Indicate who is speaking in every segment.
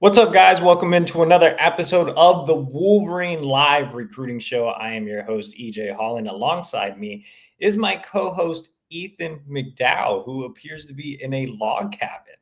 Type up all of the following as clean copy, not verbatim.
Speaker 1: What's up, guys? Welcome into another episode of the Wolverine Live Recruiting Show. I am your host, EJ Holland. Alongside me is my co-host, Ethan McDowell, who appears to be in a log cabin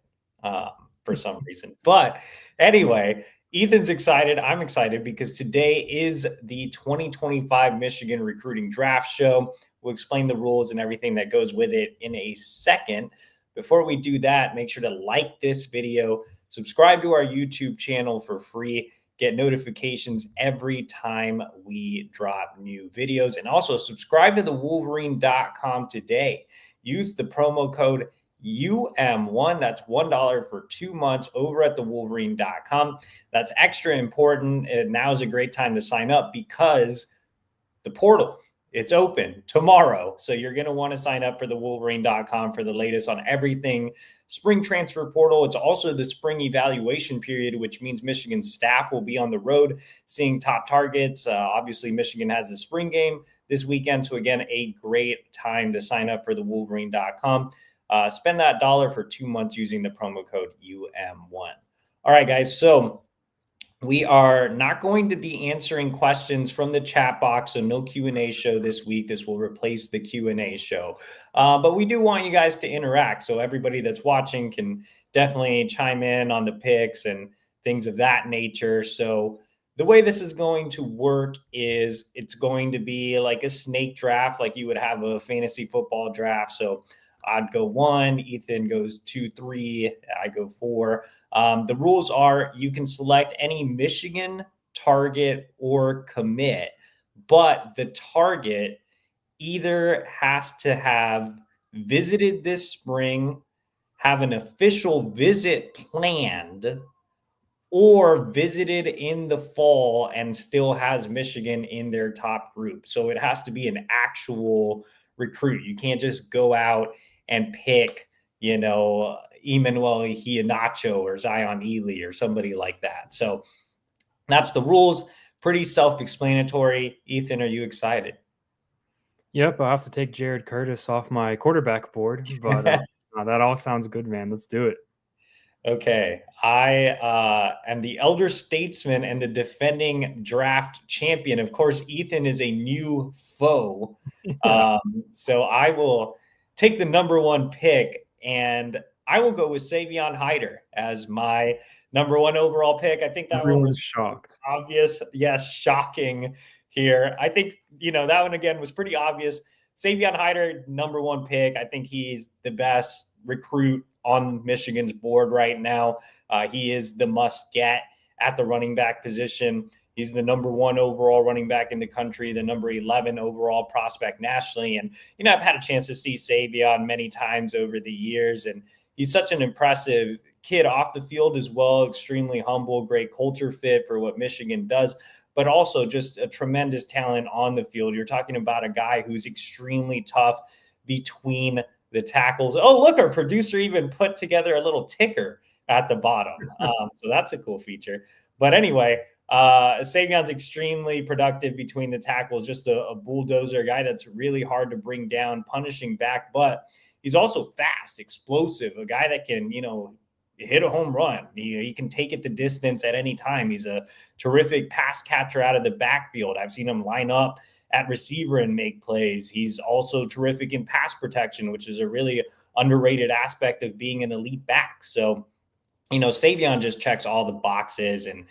Speaker 1: for some reason. But anyway, Ethan's excited. I'm excited because today is the 2025 Michigan Recruiting Draft Show. We'll explain the rules and everything that goes with it in a second. Before we do that, make sure to like this video. Subscribe to our YouTube channel for free. Get notifications every time we drop new videos. And also subscribe to the Wolverine.com today. Use the promo code UM1. That's $1 for 2 months over at the Wolverine.com. That's extra important. And now is a great time to sign up because the portal, it's open tomorrow. So you're going to want to sign up for the Wolverine.com for the latest on everything spring transfer portal. It's also the spring evaluation period, which means Michigan staff will be on the road seeing top targets. Obviously, Michigan has the spring game this weekend. So again, a great time to sign up for the Wolverine.com. Spend that $1 for 2 months using the promo code UM1. All right, guys. So we are not going to be answering questions from the chat box, so no Q&A show this week. This will replace the Q&A show. But we do want you guys to interact, so everybody that's watching can definitely chime in on the picks and things of that nature. So the way this is going to work is it's going to be like a snake draft, like you would have a fantasy football draft. So I'd go 1, Ethan goes 2, 3, I go 4. The rules are you can select any Michigan target or commit, but the target either has to have visited this spring, have an official visit planned, or visited in the fall and still has Michigan in their top group. So it has to be an actual recruit. You can't just go out and pick, Emmanuel Iheanacho or Zion Ely or somebody like that. So that's the rules. Pretty self-explanatory. Ethan, are you excited?
Speaker 2: Yep, I'll have to take Jared Curtis off my quarterback board, but that all sounds good, man. Let's do it.
Speaker 1: Okay, I am the elder statesman and the defending draft champion. Of course, Ethan is a new foe.
Speaker 2: Yeah.
Speaker 1: So I will take the number 1 pick, and I will go with Savion Hyder as my number 1 overall pick. I think that one was
Speaker 2: shocked.
Speaker 1: obvious. Yes, shocking here. I think, that one again was pretty obvious. Savion Hyder, number 1 pick. I think he's the best recruit on Michigan's board right now. He is the must get at the running back position. He's the number 1 overall running back in the country, the number 11 overall prospect nationally. And, I've had a chance to see Savion many times over the years, and he's such an impressive kid off the field as well, extremely humble, great culture fit for what Michigan does, but also just a tremendous talent on the field. You're talking about a guy who's extremely tough between the tackles. Oh, look, our producer even put together a little ticker at the bottom. So that's a cool feature. But anyway, Savion's extremely productive between the tackles, just a bulldozer, guy that's really hard to bring down, punishing back, but he's also fast, explosive, a guy that can, hit a home run. He can take it the distance at any time. He's a terrific pass catcher out of the backfield. I've seen him line up at receiver and make plays. He's also terrific in pass protection, which is a really underrated aspect of being an elite back. So, Savion just checks all the boxes, and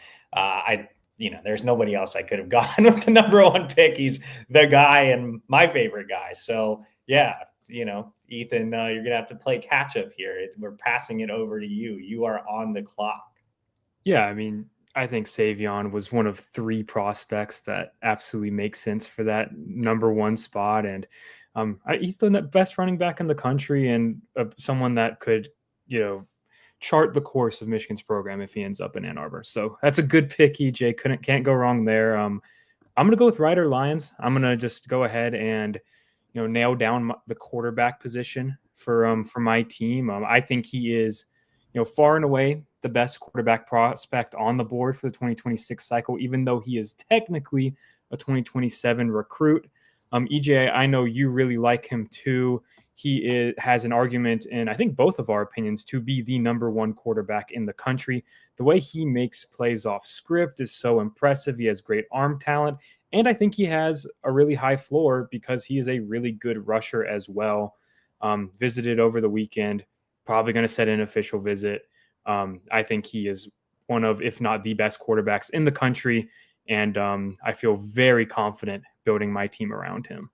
Speaker 1: there's nobody else I could have gotten with the number 1 pick. He's the guy and my favorite guy. So yeah, Ethan, you're going to have to play catch up here. We're passing it over to you. You are on the clock.
Speaker 2: Yeah, I mean, I think Savion was one of 3 prospects that absolutely makes sense for that number 1 spot. And he's the best running back in the country and someone that could, chart the course of Michigan's program if he ends up in Ann Arbor. So that's a good pick, EJ. Can't go wrong there. I'm going to go with Ryder Lyons. I'm going to just go ahead and, nail down the quarterback position for my team. I think he is, far and away the best quarterback prospect on the board for the 2026 cycle, even though he is technically a 2027 recruit. EJ, I know you really like him too. Has an argument, and I think both of our opinions, to be the number one quarterback in the country. The way he makes plays off script is so impressive. He has great arm talent, and I think he has a really high floor because he is a really good rusher as well. Visited over the weekend, probably going to set an official visit. I think he is one of, if not the best quarterbacks in the country, and I feel very confident building my team around him.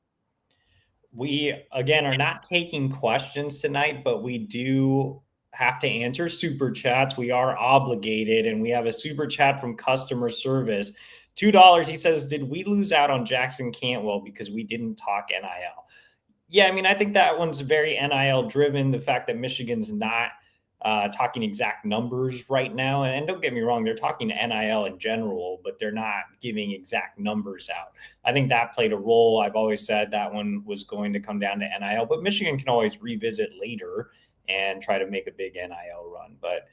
Speaker 1: We, again, are not taking questions tonight, but we do have to answer super chats. We are obligated, and we have a super chat from customer service. $2. He says, did we lose out on Jackson Cantwell because we didn't talk NIL? Yeah, I mean, I think that one's very NIL driven. The fact that Michigan's not talking exact numbers right now. And don't get me wrong, they're talking NIL in general, but they're not giving exact numbers out. I think that played a role. I've always said that one was going to come down to NIL, but Michigan can always revisit later and try to make a big NIL run. But,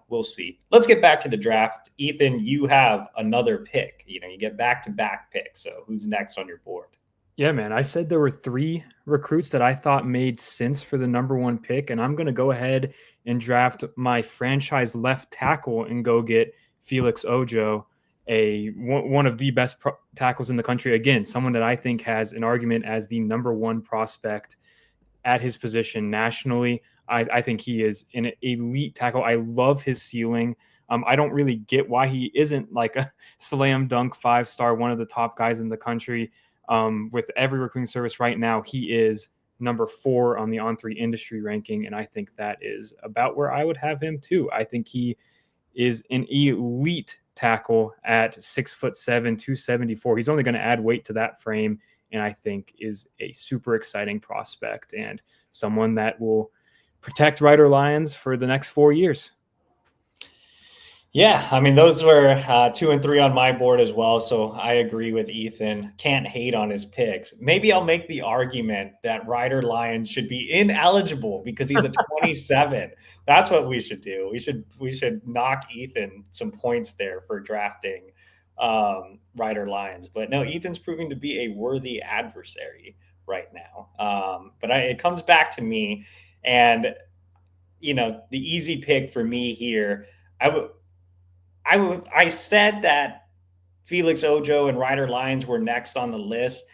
Speaker 1: we'll see. Let's get back to the draft. Ethan, you have another pick. You get back-to-back picks. So who's next on your board?
Speaker 2: Yeah, man. I said there were 3 recruits that I thought made sense for the number 1 pick, and I'm going to go ahead and draft my franchise left tackle and go get Felix Ojo, one of the best tackles in the country. Again, someone that I think has an argument as the number 1 prospect at his position nationally. I think he is an elite tackle. I love his ceiling. I don't really get why he isn't like a slam dunk 5-star, one of the top guys in the country. With every recruiting service right now, he is number 4 on the On3 industry ranking, and I think that is about where I would have him too. I think he is an elite tackle at 6'7", 274. He's only going to add weight to that frame, and I think is a super exciting prospect and someone that will protect Rider Lions for the next 4 years.
Speaker 1: Yeah, I mean, those were 2 and 3 on my board as well. So I agree with Ethan. Can't hate on his picks. Maybe I'll make the argument that Rider Lyons should be ineligible because he's a 27. That's what we should do. We should knock Ethan some points there for drafting Rider Lyons. But no, Ethan's proving to be a worthy adversary right now. But it comes back to me, and the easy pick for me here, I said that Felix Ojo and Rider Lyons were next on the list,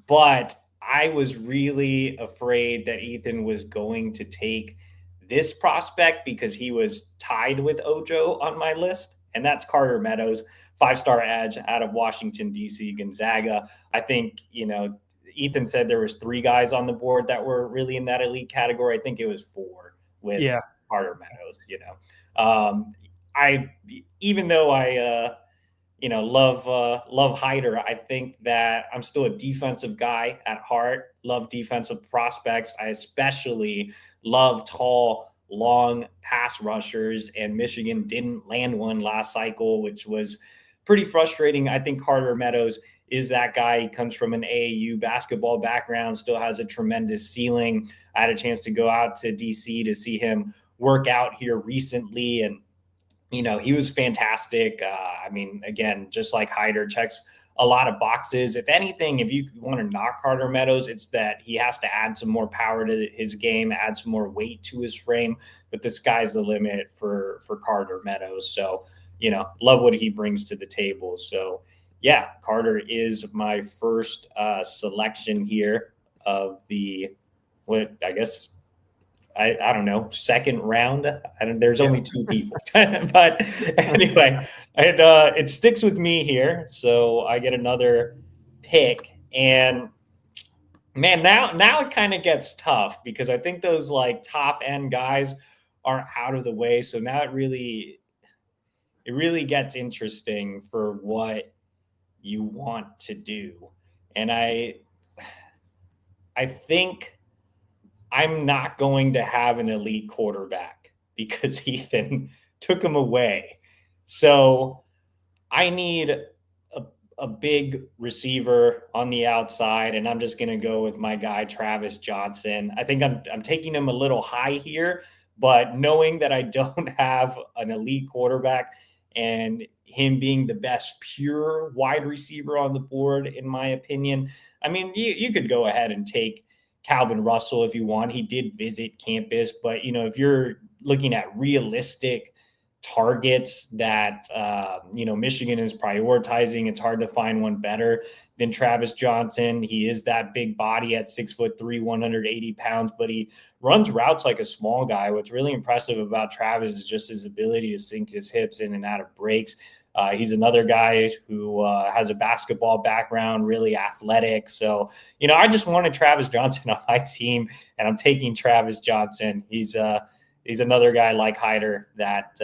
Speaker 1: but I was really afraid that Ethan was going to take this prospect because he was tied with Ojo on my list, and that's Carter Meadows, 5-star edge out of Washington, D.C., Gonzaga. I think, Ethan said there was 3 guys on the board that were really in that elite category. I think it was 4 with Carter Meadows, even though I love Hyder, I think that I'm still a defensive guy at heart. Love defensive prospects. I especially love tall, long pass rushers, and Michigan didn't land one last cycle, which was pretty frustrating. I think Carter Meadows is that guy. He comes from an AAU basketball background, still has a tremendous ceiling. I had a chance to go out to DC to see him work out here recently, and he was fantastic. Again, just like Hyder, checks a lot of boxes. If anything, if you want to knock Carter Meadows, it's that he has to add some more power to his game, add some more weight to his frame. But the sky's the limit for Carter Meadows. So, love what he brings to the table. So, yeah, Carter is my first selection here of I don't know, second round. There's only 2 people, but anyway, it sticks with me here. So I get another pick, and man, now it kind of gets tough because I think those like top end guys are out of the way. So now it really gets interesting for what you want to do. And I think I'm not going to have an elite quarterback because Ethan took him away. So I need a big receiver on the outside, and I'm just going to go with my guy, Travis Johnson. I think I'm taking him a little high here, but knowing that I don't have an elite quarterback and him being the best pure wide receiver on the board, in my opinion, I mean, you could go ahead and take Calvin Russell if you want. He did visit campus, but if you're looking at realistic targets that Michigan is prioritizing, it's hard to find one better than Travis Johnson. He is that big body at 6'3", 180 pounds, but he runs routes like a small guy. What's really impressive about Travis is just his ability to sink his hips in and out of breaks. He's another guy who has a basketball background, really athletic. So, I just wanted Travis Johnson on my team, and I'm taking Travis Johnson. He's another guy like Hyder that,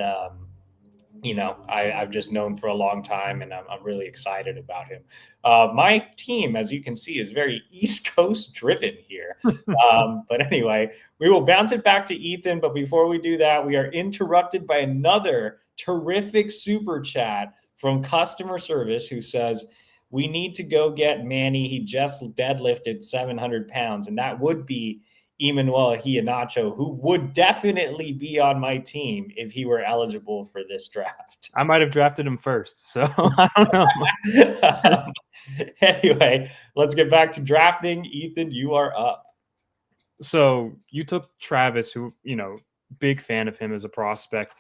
Speaker 1: I've just known for a long time, and I'm really excited about him. My team, as you can see, is very East Coast driven here. But anyway, we will bounce it back to Ethan. But before we do that, we are interrupted by another terrific super chat from customer service who says, we need to go get Manny. He just deadlifted 700 pounds, and that would be Emmanuel Iheanacho, who would definitely be on my team if he were eligible for this draft.
Speaker 2: I might have drafted him first, so I don't know.
Speaker 1: Anyway, let's get back to drafting. Ethan, you are up.
Speaker 2: So you took Travis, who, big fan of him as a prospect.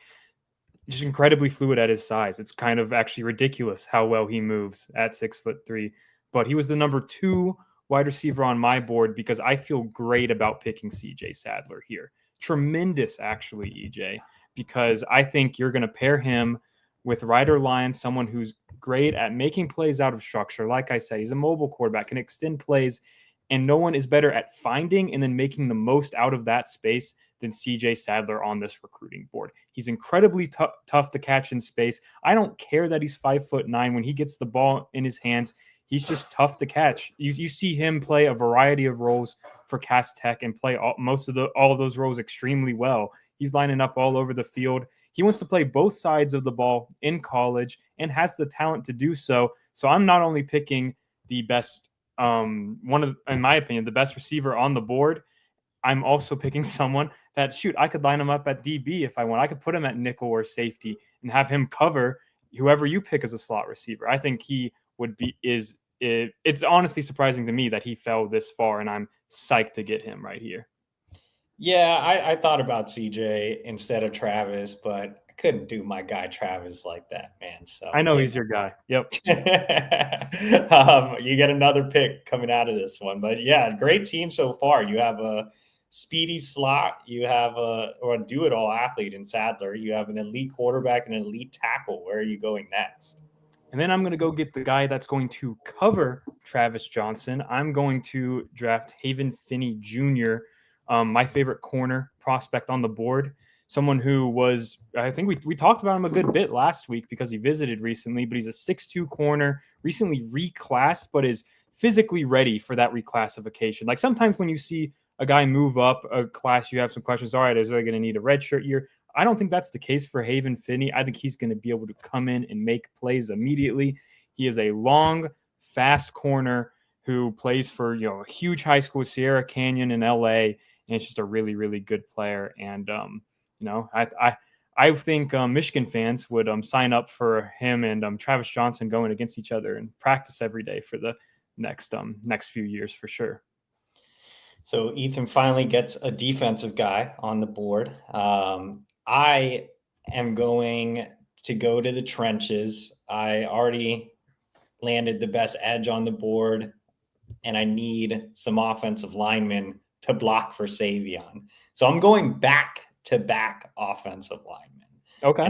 Speaker 2: Just incredibly fluid at his size. It's kind of actually ridiculous how well he moves at 6'3". But he was the number 2 wide receiver on my board because I feel great about picking CJ Sadler here. Tremendous, actually, EJ, because I think you're going to pair him with Ryder Lyons, someone who's great at making plays out of structure. Like I said, he's a mobile quarterback, can extend plays, and no one is better at finding and then making the most out of that space than CJ Sadler on this recruiting board. He's incredibly tough to catch in space. I don't care that he's 5'9". When he gets the ball in his hands, he's just tough to catch. You see him play a variety of roles for Cass Tech and play all of those roles extremely well. He's lining up all over the field. He wants to play both sides of the ball in college and has the talent to do so. So I'm not only picking the best, in my opinion, the best receiver on the board, I'm also picking someone that, I could line him up at DB if I want. I could put him at nickel or safety and have him cover whoever you pick as a slot receiver. I think he would be, it's honestly surprising to me that he fell this far, and I'm psyched to get him right here.
Speaker 1: Yeah, I thought about CJ instead of Travis, but I couldn't do my guy Travis like that, man. So
Speaker 2: I know he's your guy. Yep.
Speaker 1: You get another pick coming out of this one, but yeah, great team so far. You have a speedy slot, you have a do-it-all athlete in Sadler, you have an elite quarterback and an elite tackle. Where are you going next?
Speaker 2: And then I'm going to go get the guy that's going to cover Travis Johnson. I'm going to draft Haven Finney Jr., my favorite corner prospect on the board. Someone who was, I think we talked about him a good bit last week because he visited recently, but he's a 6'2" corner, recently reclassed, but is physically ready for that reclassification. Like sometimes when you see a guy move up a class, you have some questions. All right, is they going to need a redshirt year? I don't think that's the case for Haven Finney. I think he's going to be able to come in and make plays immediately. He is a long, fast corner who plays for a huge high school, Sierra Canyon in LA, and it's just a really, really good player. And I think Michigan fans would sign up for him and Travis Johnson going against each other and practice every day for the next few years for sure.
Speaker 1: So Ethan finally gets a defensive guy on the board. I am going to go to the trenches. I already landed the best edge on the board, and I need some offensive linemen to block for Savion. So I'm going back-to-back offensive linemen.
Speaker 2: Okay.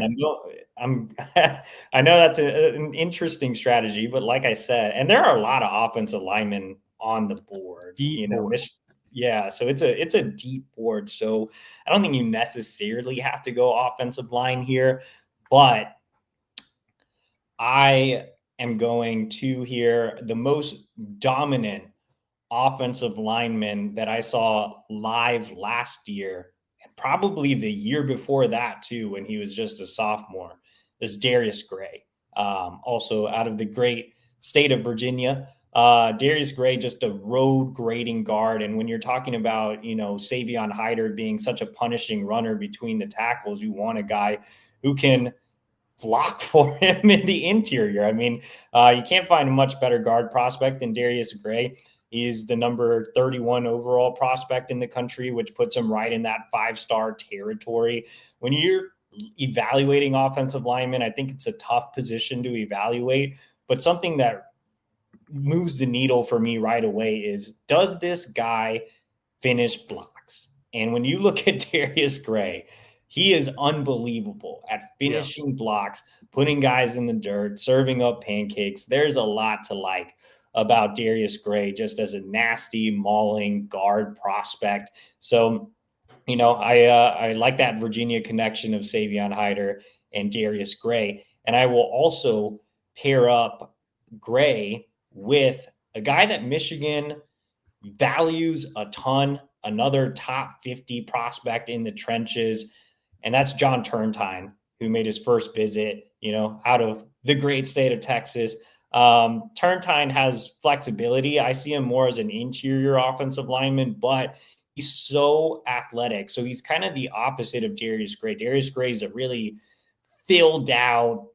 Speaker 1: And I know that's an interesting strategy, but like I said, and there are a lot of offensive linemen on the board. Yeah, so it's a deep board. So I don't think you necessarily have to go offensive line here, but I am going to here the most dominant offensive lineman that I saw live last year, and probably the year before that too, when he was just a sophomore, is Darius Gray. Also out of the great state of Virginia. Darius Gray, just a road grading guard. And when you're talking about, Savion Hyder being such a punishing runner between the tackles, you want a guy who can block for him in the interior. I mean, you can't find a much better guard prospect than Darius Gray. He's the number 31 overall prospect in the country, which puts him right in that 5-star territory. When you're evaluating offensive linemen, I think it's a tough position to evaluate, but something that moves the needle for me right away is, does this guy finish blocks? And when you look at Darius Gray, he is unbelievable at finishing blocks, putting guys in the dirt, serving up pancakes. There's a lot to like about Darius Gray just as a nasty, mauling guard prospect. So, I like that Virginia connection of Savion Hyder and Darius Gray. And I will also pair up Gray with a guy that Michigan values a ton, another top 50 prospect in the trenches, and that's John Turntine, who made his first visit, out of the great state of Texas. Turntine has flexibility. I see him more as an interior offensive lineman, but he's so athletic. So he's kind of the opposite of Darius Gray. Darius Gray is a really filled out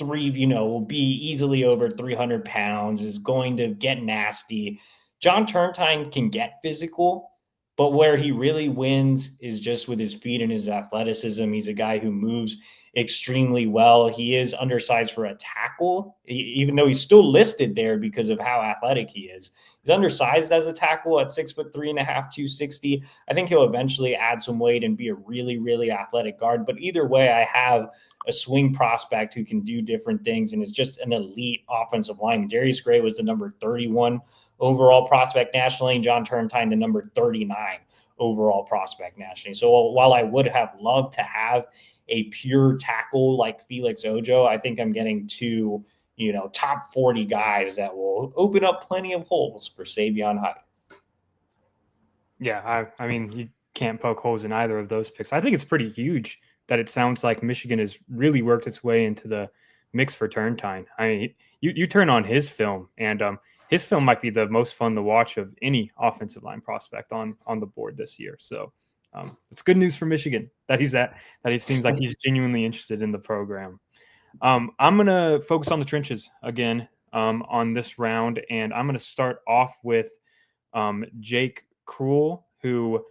Speaker 1: will be easily over 300 pounds, is going to get nasty. John Turntine can get physical, but where he really wins is just with his feet and his athleticism. He's a guy who moves extremely well. He is undersized for a tackle, even though he's still listed there because of how athletic he is. He's undersized as a tackle at 6'3.5", 260. I think he'll eventually add some weight and be a really, really athletic guard. But either way, I have a swing prospect who can do different things and is just an elite offensive lineman. Darius Gray was the number 31 overall prospect nationally, and John Turntine the number 39 overall prospect nationally. So while I would have loved to have a pure tackle like Felix Ojo, I think I'm getting two, top 40 guys that will open up plenty of holes for Savion Hyder.
Speaker 2: Yeah, I mean, you can't poke holes in either of those picks. I think it's pretty huge that it sounds like Michigan has really worked its way into the mix for Turntine. I mean, you turn on his film, and his film might be the most fun to watch of any offensive line prospect on the board this year. So it's good news for Michigan that he seems like he's genuinely interested in the program. I'm going to focus on the trenches again on this round, and I'm going to start off with Jake Krull, who,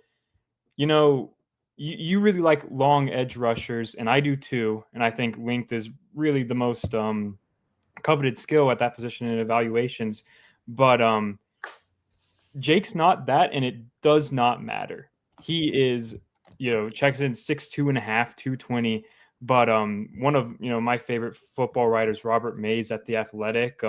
Speaker 2: you really like long edge rushers, and I do too. And I think length is really the most coveted skill at that position in evaluations. But Jake's not that, and it does not matter. He is, checks in 6'2.5", 220. But one of my favorite football writers, Robert Mays at The Athletic,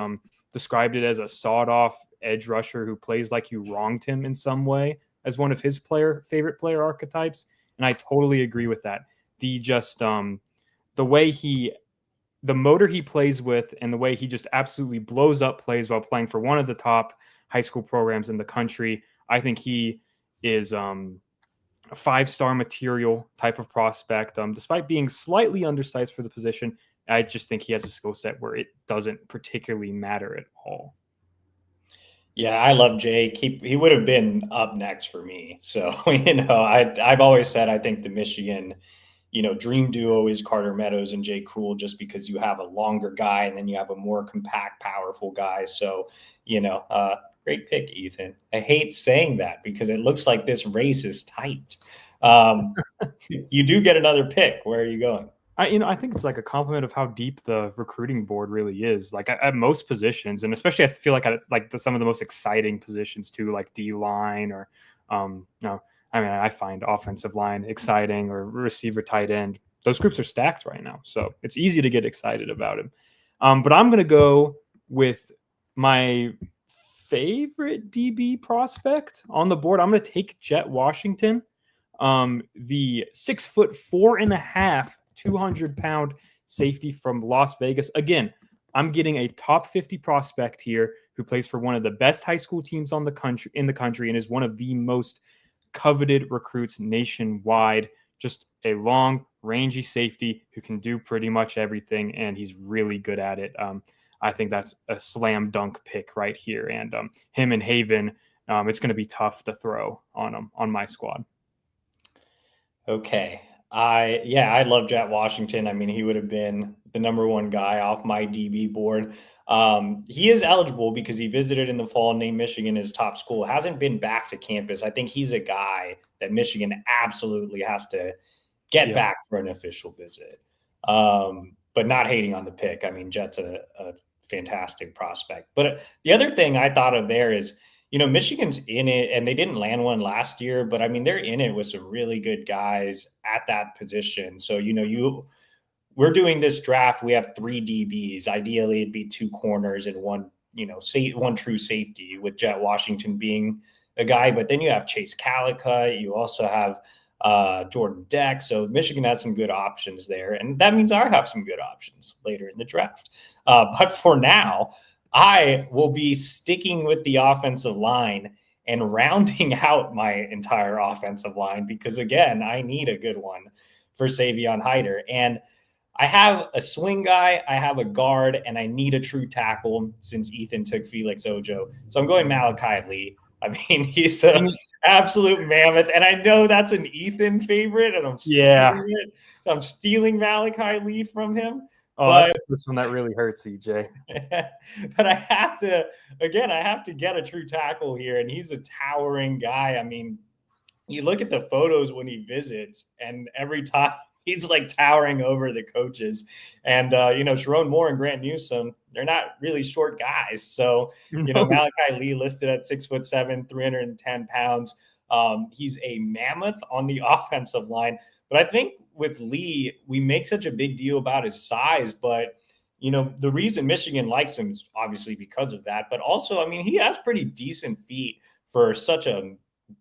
Speaker 2: described it as a sawed-off edge rusher who plays like you wronged him in some way as one of his favorite player archetypes. And I totally agree with that. The way the motor he plays with and the way he just absolutely blows up plays while playing for one of the top high school programs in the country. I think he is a 5-star material type of prospect. Despite being slightly undersized for the position, I just think he has a skill set where it doesn't particularly matter at all.
Speaker 1: Yeah, I love Jake. He would have been up next for me. So, I've always said I think the Michigan, dream duo is Carter Meadows and Jake Krull, just because you have a longer guy and then you have a more compact, powerful guy. So, great pick, Ethan. I hate saying that because it looks like this race is tight. You do get another pick. Where are you going?
Speaker 2: I think it's like a compliment of how deep the recruiting board really is. Like at most positions, and especially I feel like it's like some of the most exciting positions too, like D line or I find offensive line exciting, or receiver, tight end. Those groups are stacked right now, so it's easy to get excited about him. But I'm going to go with my favorite DB prospect on the board. I'm going to take Jet Washington, the 6'4.5", 200-pound safety from Las Vegas. Again, I'm getting a top 50 prospect here who plays for one of the best high school teams in the country and is one of the most coveted recruits nationwide. Just a long, rangy safety who can do pretty much everything, and he's really good at it. I think that's a slam dunk pick right here. And him and Haven, it's going to be tough to throw on him on my squad.
Speaker 1: Okay. I love Jet Washington. I mean, he would have been the number one guy off my DB board. He is eligible because he visited in the fall, named Michigan his top school. Hasn't been back to campus. I think he's a guy that Michigan absolutely has to get back for an official visit. But not hating on the pick. I mean, Jet's a fantastic prospect. But the other thing I thought of there is, Michigan's in it, and they didn't land one last year, but I mean, they're in it with some really good guys at that position. So, we're doing this draft. We have 3 DBs. Ideally, it'd be 2 corners and one true safety, with Jet Washington being a guy. But then you have Chase Calicut. You also have Jordan Deck. So Michigan has some good options there. And that means I have some good options later in the draft. But for now, I will be sticking with the offensive line and rounding out my entire offensive line because, again, I need a good one for Savion Hyder. And I have a swing guy, I have a guard, and I need a true tackle since Ethan took Felix Ojo. So I'm going Malachi Lee. I mean, he's an absolute mammoth. And I know that's an Ethan favorite, and I'm stealing it. So I'm stealing Malachi Lee from him.
Speaker 2: Oh, that's this one that really hurts, EJ.
Speaker 1: But I have to get a true tackle here, and he's a towering guy. I mean, you look at the photos when he visits, and every time he's like towering over the coaches. And, Sherrone Moore and Grant Newsome, they're not really short guys. So, Malachi Lee listed at 6'7", 310 pounds. He's a mammoth on the offensive line. But I think with Lee, we make such a big deal about his size. But, the reason Michigan likes him is obviously because of that. But also, I mean, he has pretty decent feet for such a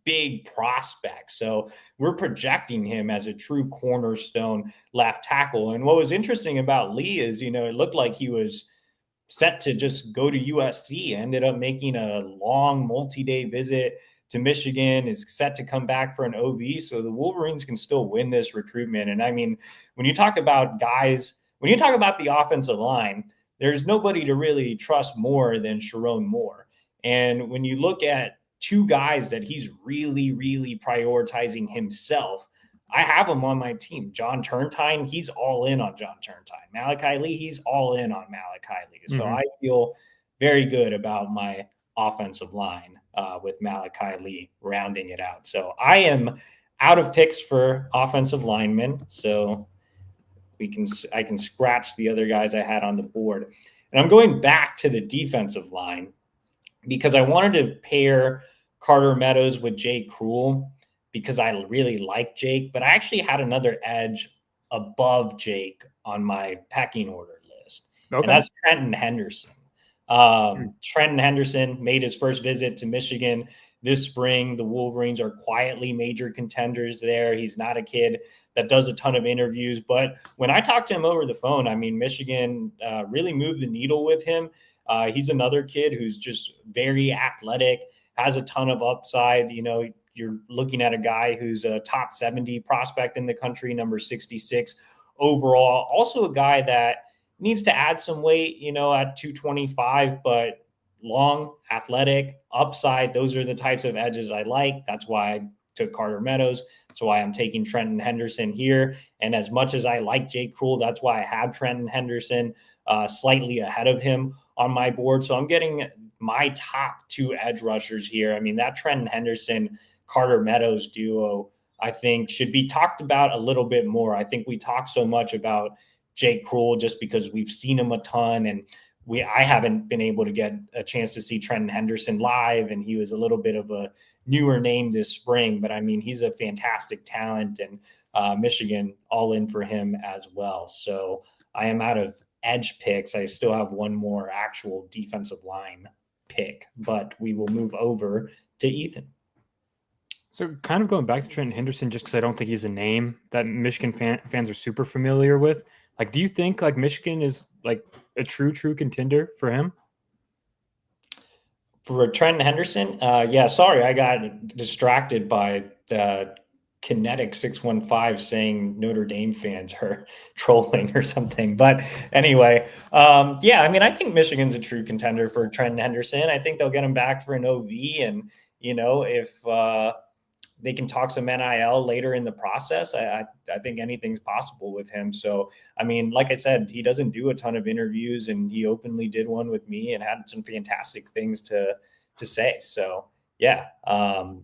Speaker 1: big prospect. So we're projecting him as a true cornerstone left tackle. And what was interesting about Lee is, it looked like he was set to just go to USC, ended up making a long multi-day visit to Michigan, is set to come back for an OV. So the Wolverines can still win this recruitment. And I mean, when you talk about the offensive line, there's nobody to really trust more than Sherrone Moore. And when you look at 2 guys that he's really, really prioritizing himself, I have him on my team. John Turntine, he's all in on John Turntine. Malachi Lee, he's all in on Malachi Lee. So I feel very good about my offensive line with Malachi Lee rounding it out. So I am out of picks for offensive linemen. So I can scratch the other guys I had on the board. And I'm going back to the defensive line because I wanted to pair Carter Meadows with Jake Krull because I really like Jake, but I actually had another edge above Jake on my pecking order list. Okay. And that's Trenton Henderson. Trenton Henderson made his first visit to Michigan this spring. The Wolverines are quietly major contenders there. He's not a kid that does a ton of interviews, but when I talked to him over the phone, I mean, Michigan really moved the needle with him. He's another kid who's just very athletic, has a ton of upside. You're looking at a guy who's a top 70 prospect in the country, number 66 overall. Also a guy that needs to add some weight, at 225, but long, athletic, upside. Those are the types of edges I like. That's why I took Carter Meadows. That's why I'm taking Trenton Henderson here. And as much as I like Jake Krull, that's why I have Trenton Henderson slightly ahead of him on my board. So I'm getting my top 2 edge rushers here. I mean, that Trenton Henderson, Carter Meadows duo, I think should be talked about a little bit more. I think we talk so much about Jake Krull just because we've seen him a ton, and I haven't been able to get a chance to see Trenton Henderson live, and he was a little bit of a newer name this spring, but I mean, he's a fantastic talent, and Michigan all in for him as well. So I am out of edge picks. I still have one more actual defensive line pick, but we will move over to Ethan.
Speaker 2: So kind of going back to Trenton Henderson, just because I don't think he's a name that Michigan fans are super familiar with. Like, do you think like Michigan is like a true contender for him?
Speaker 1: For Trenton Henderson? Yeah, sorry, I got distracted by the Kinetic 615 saying Notre Dame fans are trolling or something. But anyway, yeah, I mean, I think Michigan's a true contender for Trenton Henderson. I think they'll get him back for an OV. And, if they can talk some NIL later in the process, I think anything's possible with him. So, I mean, like I said, he doesn't do a ton of interviews, and he openly did one with me and had some fantastic things to say. So, yeah,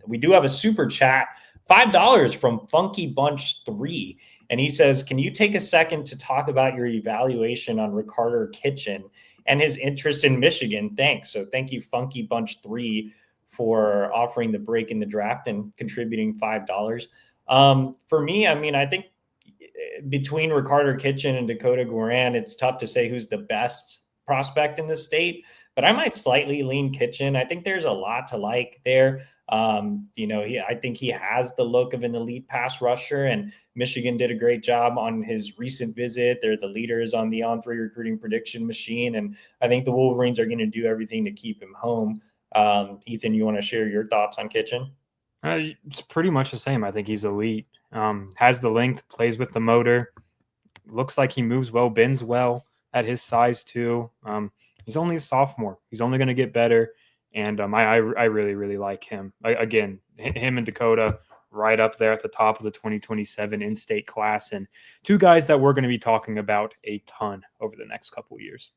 Speaker 1: we do have a super chat, $5 from Funky Bunch 3. And he says, can you take a second to talk about your evaluation on Ricardo Kitchen and his interest in Michigan? Thanks. So thank you, Funky Bunch 3, for offering the break in the draft and contributing $5. For me, I mean, I think between Ricardo Kitchen and Dakota Goran, it's tough to say who's the best prospect in the state, but I might slightly lean Kitchen. I think there's a lot to like there. I think he has the look of an elite pass rusher, and Michigan did a great job on his recent visit. They're the leaders on the On3 recruiting prediction machine, and I think the Wolverines are going to do everything to keep him home. Ethan, you want to share your thoughts on Kitchen?
Speaker 2: It's pretty much the same. I think he's elite. Has the length, plays with the motor, looks like he moves well, bends well at his size too. He's only a sophomore. He's only going to get better. And I really, really like him. Again, him and Dakota right up there at the top of the 2027 in-state class, and two guys that we're going to be talking about a ton over the next couple of years.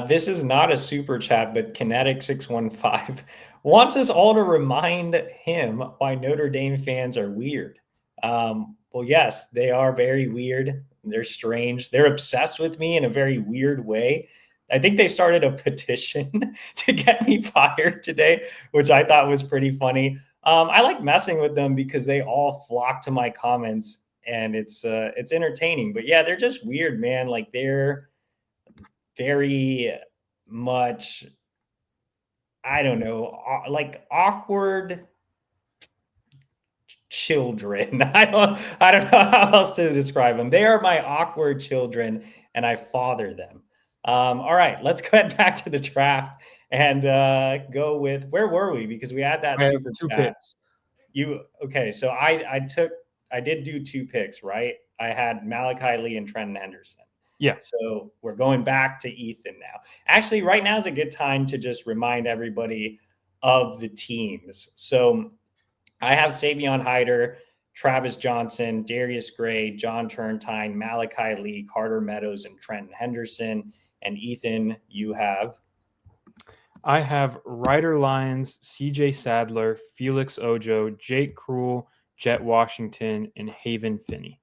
Speaker 1: This is not a super chat, but Kinetic615 wants us all to remind him why Notre Dame fans are weird. Well, yes, they are very weird. They're strange. They're obsessed with me in a very weird way. I think they started a petition to get me fired today, which I thought was pretty funny. I like messing with them because they all flock to my comments, and it's entertaining. But yeah, they're just weird, man. Like, they're very much, I don't know, like awkward children. I don't know how else to describe them. They are my awkward children, and I father them. All right, let's get back to the draft and go with, where were we? Because we had that super
Speaker 2: two
Speaker 1: chat.
Speaker 2: picks.
Speaker 1: Okay, so I did do 2 picks, right? I had Malachi Lee and Trenton Henderson.
Speaker 2: Yeah.
Speaker 1: So we're going back to Ethan now. Actually, right now is a good time to just remind everybody of the teams. So I have Savion Hyder, Travis Johnson, Darius Gray, John Turntine, Malachi Lee, Carter Meadows, and Trenton Henderson. And Ethan, you have?
Speaker 2: I have Ryder Lyons, CJ Sadler, Felix Ojo, Jake Krull, Jet Washington, and Haven Finney.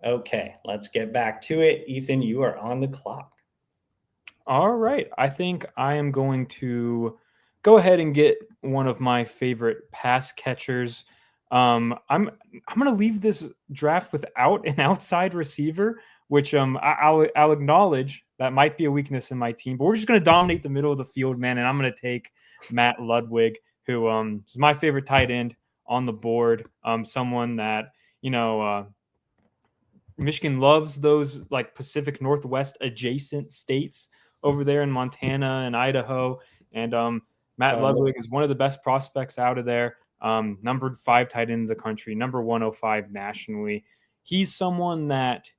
Speaker 1: Okay, let's get back to it. Ethan, you are on the clock.
Speaker 2: All right. I think I am going to go ahead and get one of my favorite pass catchers. I'm going to leave this draft without an outside receiver, which I'll acknowledge that might be a weakness in my team. But we're just going to dominate the middle of the field, man. And I'm going to take Matt Ludwig, who is my favorite tight end on the board. Someone that, Michigan loves those like Pacific Northwest adjacent states over there in Montana and Idaho. And Matt Ludwig is one of the best prospects out of there. Numbered 5 tight end in the country, number 105 nationally. He's someone that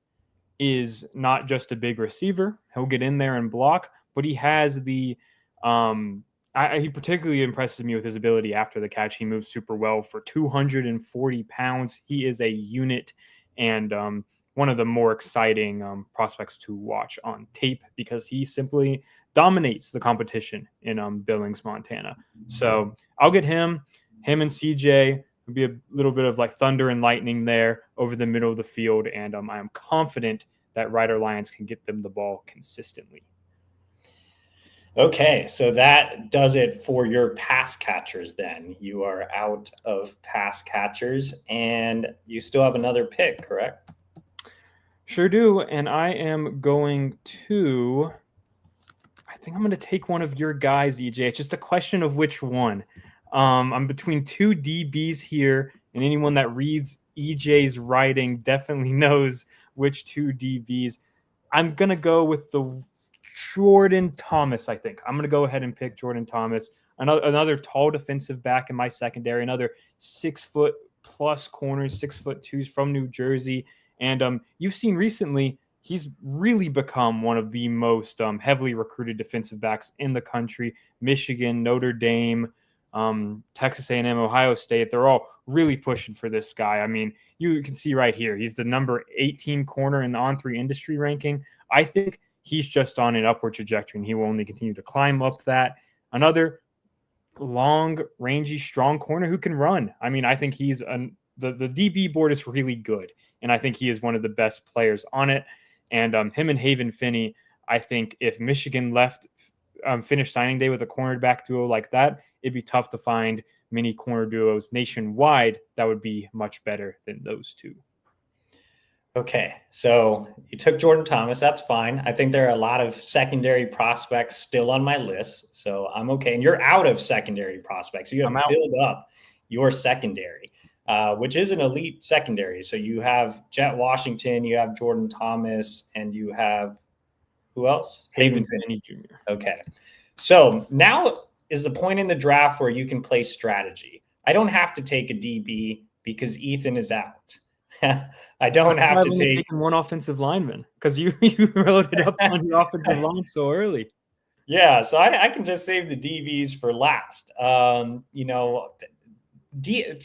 Speaker 2: is not just a big receiver. He'll get in there and block, but he has the he particularly impresses me with his ability after the catch. He moves super well for 240 pounds. He is a unit, and one of the more exciting prospects to watch on tape because he simply dominates the competition in Billings, Montana. So I'll get him and CJ. Would be a little bit of like thunder and lightning there over the middle of the field, and I am confident that Ryder Lyons can get them the ball consistently.
Speaker 1: Okay, so that does it for your pass catchers then. You are out of pass catchers, and you still have another pick, correct?
Speaker 2: Sure do, and I am going to – I think I'm going to take one of your guys, EJ. It's just a question of which one. I'm between 2 DBs here, and anyone that reads EJ's writing definitely knows which 2 DBs. I'm going to go with the Jordan Thomas, I think. I'm going to go ahead and pick Jordan Thomas, another tall defensive back in my secondary, another 6-foot-plus corners, 6'2" from New Jersey. And you've seen recently he's really become one of the most heavily recruited defensive backs in the country. Michigan, Notre Dame, Texas A&M, Ohio State, they're all really pushing for this guy. I mean, you can see right here, he's the number 18 corner in the On3 industry ranking. I think he's just on an upward trajectory, and he will only continue to climb up that. Another long, rangy, strong corner who can run. I mean, I think he's the DB board is really good, and I think he is one of the best players on it. And him and Haven Finney, I think if Michigan finished signing day with a cornerback duo like that, it'd be tough to find many corner duos nationwide that would be much better than those two.
Speaker 1: Okay, so you took Jordan Thomas. That's fine. I think there are a lot of secondary prospects still on my list, so I'm okay. And you're out of secondary prospects. You have filled up your secondary, which is an elite secondary. So you have Jet Washington, you have Jordan Thomas, and you have who else?
Speaker 2: Haven Finney Jr.
Speaker 1: Okay, so now is the point in the draft where you can play strategy. I don't have to take a DB because Ethan is out. I don't have to take
Speaker 2: one offensive lineman because you loaded up on your offensive line so early.
Speaker 1: Yeah, so I can just save the DBs for last. You know,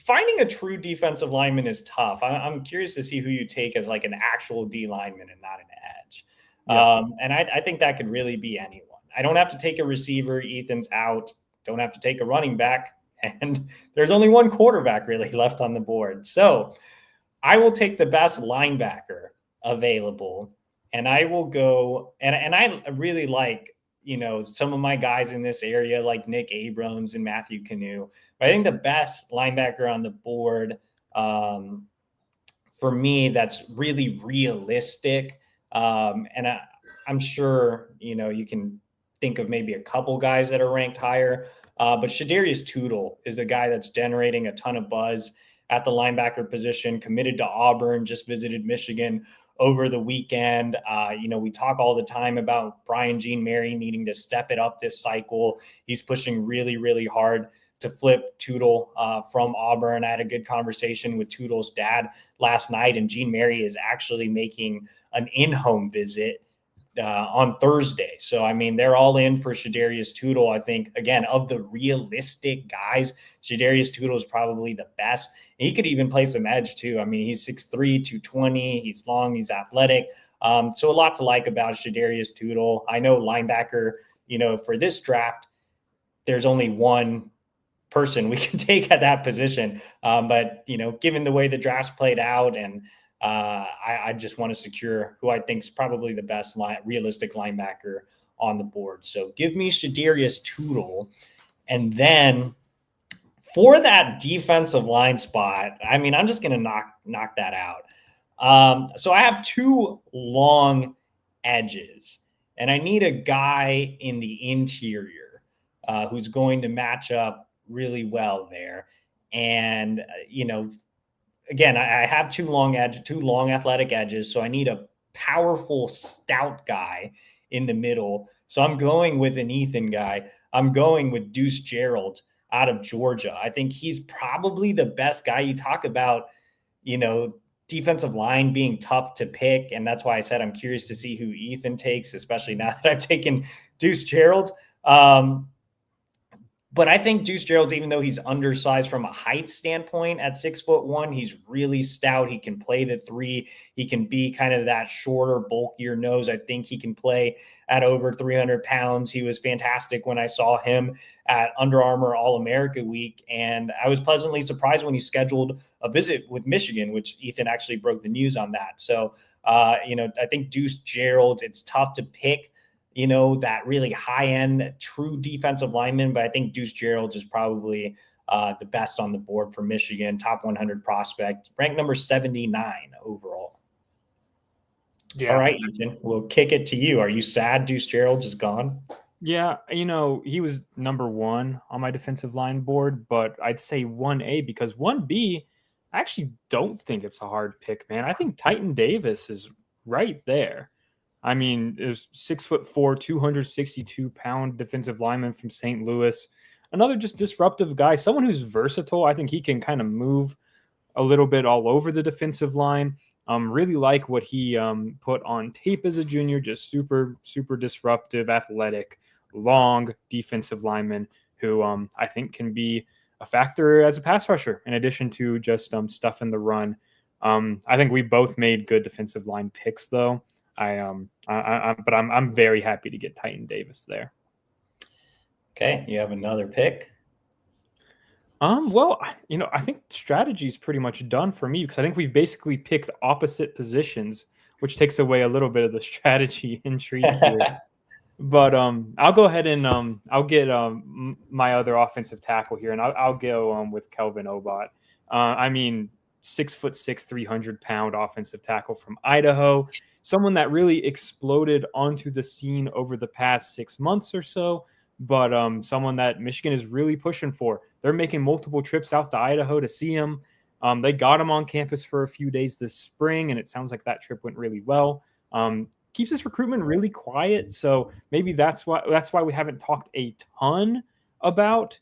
Speaker 1: finding a true defensive lineman is tough. I'm curious to see who you take as like an actual D lineman and not an edge. Yeah. And I think that could really be anyone. I don't have to take a receiver. Ethan's out. Don't have to take a running back. And there's only one quarterback really left on the board. So I will take the best linebacker available, and I will go. And I really like, you know, some of my guys in this area like Nick Abrams and Matthew Canoe. But I think the best linebacker on the board for me that's really realistic, and I'm sure, you know, you can think of maybe a couple guys that are ranked higher, but Shadarius Tootle is the guy that's generating a ton of buzz at the linebacker position, committed to Auburn, just visited Michigan over the weekend. You know, we talk all the time about Brian Jean Mary needing to step it up this cycle. He's pushing really, really hard to flip Tootle from Auburn. I had a good conversation with Tootle's dad last night, and Jean Mary is actually making an in-home visit on Thursday. So, I mean, they're all in for Shadarius Tootle. I think, again, of the realistic guys, Shadarius Tootle is probably the best. And he could even play some edge too. I mean, he's 6'3", 220. He's long. He's athletic. So a lot to like about Shadarius Tootle. I know linebacker, you know, for this draft, there's only one person we can take at that position. But, you know, given the way the draft's played out, and I just want to secure who I think is probably the best realistic linebacker on the board. So give me Shadarius Tootle. And then for that defensive line spot, I mean, I'm just going to knock that out. So I have two long edges, and I need a guy in the interior who's going to match up really well there. And, you know, again, I have two long athletic edges, so I need a powerful, stout guy in the middle. So I'm going with an Ethan guy. I'm going with Deuce Gerald out of Georgia. I think he's probably the best guy. You talk about, you know, defensive line being tough to pick, and that's why I said I'm curious to see who Ethan takes, especially now that I've taken Deuce Gerald. But I think Deuce Gerald's, even though he's undersized from a height standpoint at 6'1", he's really stout. He can play the three. He can be kind of that shorter, bulkier nose. I think he can play at over 300 pounds. He was fantastic when I saw him at Under Armour All-America Week. And I was pleasantly surprised when he scheduled a visit with Michigan, which Ethan actually broke the news on that. So, you know, I think Deuce Gerald, it's tough to pick, you know, that really high-end true defensive lineman. But I think Deuce Gerald is probably the best on the board for Michigan, top 100 prospect, ranked number 79 overall. Yeah. All right, Ethan, we'll kick it to you. Are you sad Deuce Gerald is gone?
Speaker 2: Yeah, you know, he was number 1 on my defensive line board, but I'd say 1A because 1B, I actually don't think it's a hard pick, man. I think Titan Davis is right there. I mean, it was 6'4", 262-pound defensive lineman from St. Louis. Another just disruptive guy, someone who's versatile. I think he can kind of move a little bit all over the defensive line. Really like what he put on tape as a junior, just super, super disruptive, athletic, long defensive lineman who I think can be a factor as a pass rusher in addition to just stuff in the run. I think we both made good defensive line picks, though. But I'm very happy to get Titan Davis there.
Speaker 1: Okay, you have another pick.
Speaker 2: Well, I think strategy is pretty much done for me because I think we've basically picked opposite positions, which takes away a little bit of the strategy intrigue here. But I'll go ahead and I'll get my other offensive tackle here, and I'll go with Kelvin Obot. 6'6", 300-pound offensive tackle from Idaho, someone that really exploded onto the scene over the past 6 months or so. But someone that Michigan is really pushing for. They're making multiple trips out to Idaho to see him. They got him on campus for a few days this spring, and it sounds like that trip went really well. Keeps his recruitment really quiet, so maybe that's why we haven't talked a ton about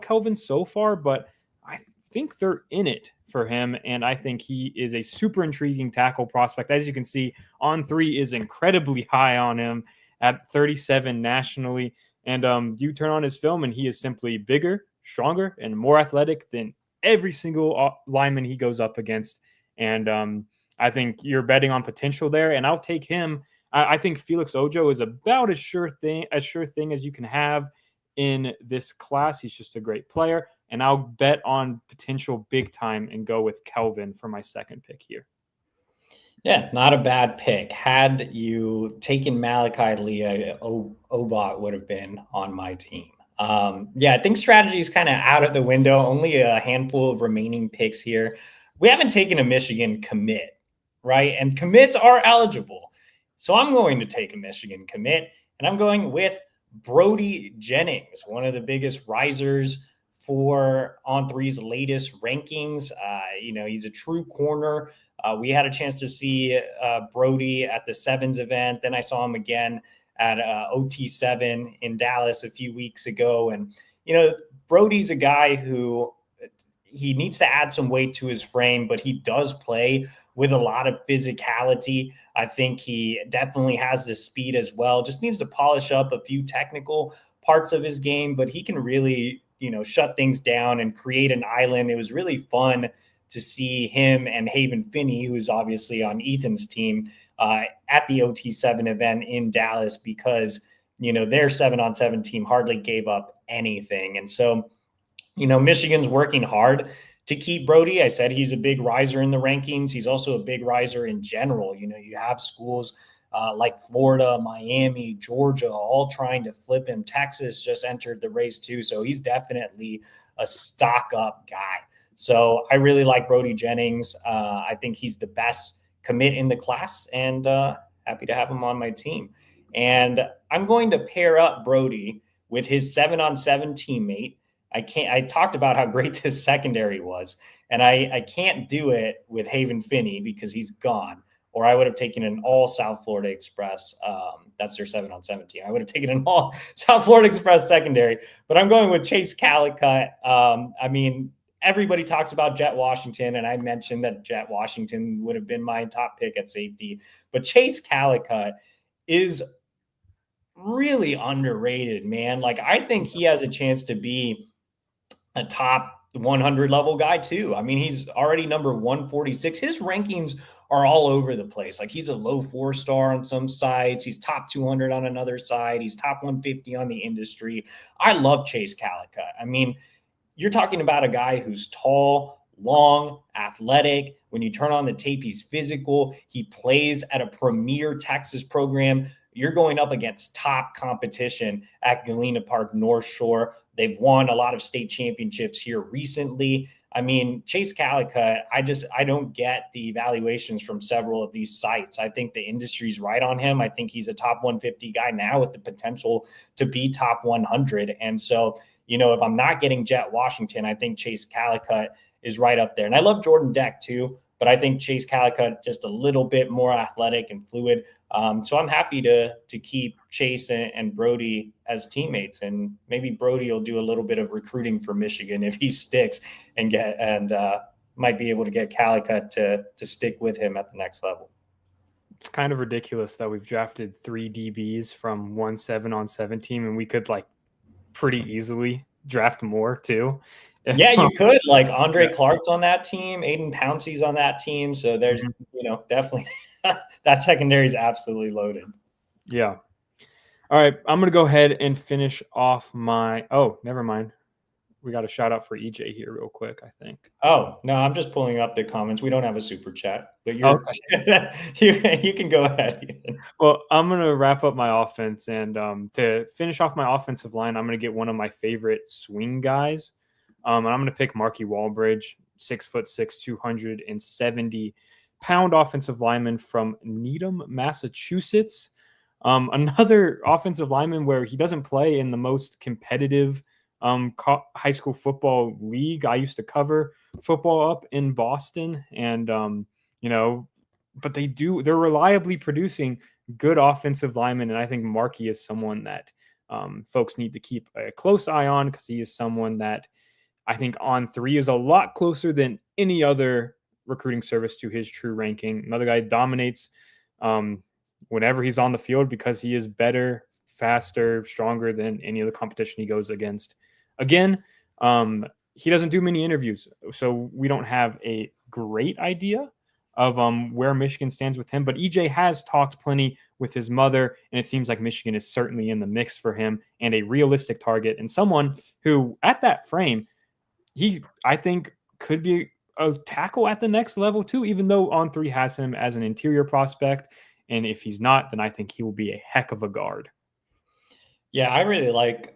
Speaker 2: Kelvin so far. But I think they're in it for him, and I think he is a super intriguing tackle prospect. As you can see, On3 is incredibly high on him at 37 nationally. And you turn on his film, and he is simply bigger, stronger, and more athletic than every single lineman he goes up against. And I think you're betting on potential there, and I'll take him. I think Felix Ojo is about as sure thing as you can have in this class. He's just a great player, and I'll bet on potential big time and go with Kelvin for my second pick here.
Speaker 1: Yeah, not a bad pick. Had you taken Malachi Leah, Obot would have been on my team. I think strategy is kind of out of the window. Only a handful of remaining picks here. We haven't taken a Michigan commit, right? And commits are eligible. So I'm going to take a Michigan commit, and I'm going with Brody Jennings, one of the biggest risers for On3's latest rankings. He's a true corner. We had a chance to see Brody at the Sevens event. Then I saw him again at OT7 in Dallas a few weeks ago. And, Brody's a guy who he needs to add some weight to his frame, but he does play with a lot of physicality. I think he definitely has the speed as well. Just needs to polish up a few technical parts of his game, but he can really, shut things down and create an island. It was really fun to see him and Haven Finney, who is obviously on Ethan's team, at the OT7 event in Dallas because, their 7-on-7 team hardly gave up anything. And so, Michigan's working hard to keep Brody. I said he's a big riser in the rankings. He's also a big riser in general. You have schools like Florida, Miami, Georgia, all trying to flip him. Texas just entered the race too. So he's definitely a stock up guy. So I really like Brody Jennings. I think he's the best commit in the class, and happy to have him on my team. And I'm going to pair up Brody with his 7-on-7 teammate. I talked about how great this secondary was, and I can't do it with Haven Finney because he's gone, or I would have taken an all South Florida Express. That's their 7-on-7 team. I would have taken an all South Florida Express secondary, but I'm going with Chase Calicut. Everybody talks about Jet Washington, and I mentioned that Jet Washington would have been my top pick at safety. But Chase Calicut is really underrated, man. Like, I think he has a chance to be a top 100 level guy too. He's already number 146. His rankings are all over the place. Like, he's a low 4-star on some sites. He's top 200 on another side. He's top 150 on the industry. I love Chase Calicut. You're talking about a guy who's tall, long, athletic. When you turn on the tape, he's physical. He plays at a premier Texas program. You're going up against top competition at Galena Park North Shore. They've won a lot of state championships here recently. Chase Calicut, I don't get the evaluations from several of these sites. I think the industry's right on him. I think he's a top 150 guy now with the potential to be top 100. And so, if I'm not getting Jet Washington, I think Chase Calicut is right up there. And I love Jordan Deck too, but I think Chase Calicut just a little bit more athletic and fluid. So I'm happy to keep Chase and Brody as teammates, and maybe Brody will do a little bit of recruiting for Michigan if he sticks and might be able to get Calicut to stick with him at the next level.
Speaker 2: It's kind of ridiculous that we've drafted 3 DBs from one 7-on-7 team, and we could pretty easily draft more too.
Speaker 1: Yeah, you could. Like Andre
Speaker 2: Yeah.
Speaker 1: Clark's on that team, Aiden Pouncey's on that team. So there's,
Speaker 2: Mhm.
Speaker 1: definitely that secondary is absolutely loaded.
Speaker 2: Yeah. All right. I'm going to go ahead and finish off my. Oh, never mind. We got a shout out for EJ here, real quick, I think.
Speaker 1: Oh, no, I'm just pulling up the comments. We don't have a super chat, but
Speaker 2: Okay.
Speaker 1: you can go ahead, Ethan.
Speaker 2: Well, I'm going to wrap up my offense. And to finish off my offensive line, I'm going to get one of my favorite swing guys. And I'm going to pick Marky Walbridge, 6'6", 270-pound offensive lineman from Needham, Massachusetts. Another offensive lineman where he doesn't play in the most competitive high school football league. I used to cover football up in Boston, and but they're reliably producing good offensive linemen, and I think Markey is someone that folks need to keep a close eye on, because he is someone that I think On3 is a lot closer than any other recruiting service to his true ranking. Another guy dominates whenever he's on the field, because he is better, faster, stronger than any of the competition he goes against. Again, he doesn't do many interviews, so we don't have a great idea of where Michigan stands with him. But EJ has talked plenty with his mother, and it seems like Michigan is certainly in the mix for him, and a realistic target, and someone who, at that frame, I think, could be a tackle at the next level too, even though On3 has him as an interior prospect. And if he's not, then I think he will be a heck of a guard.
Speaker 1: Yeah, I really like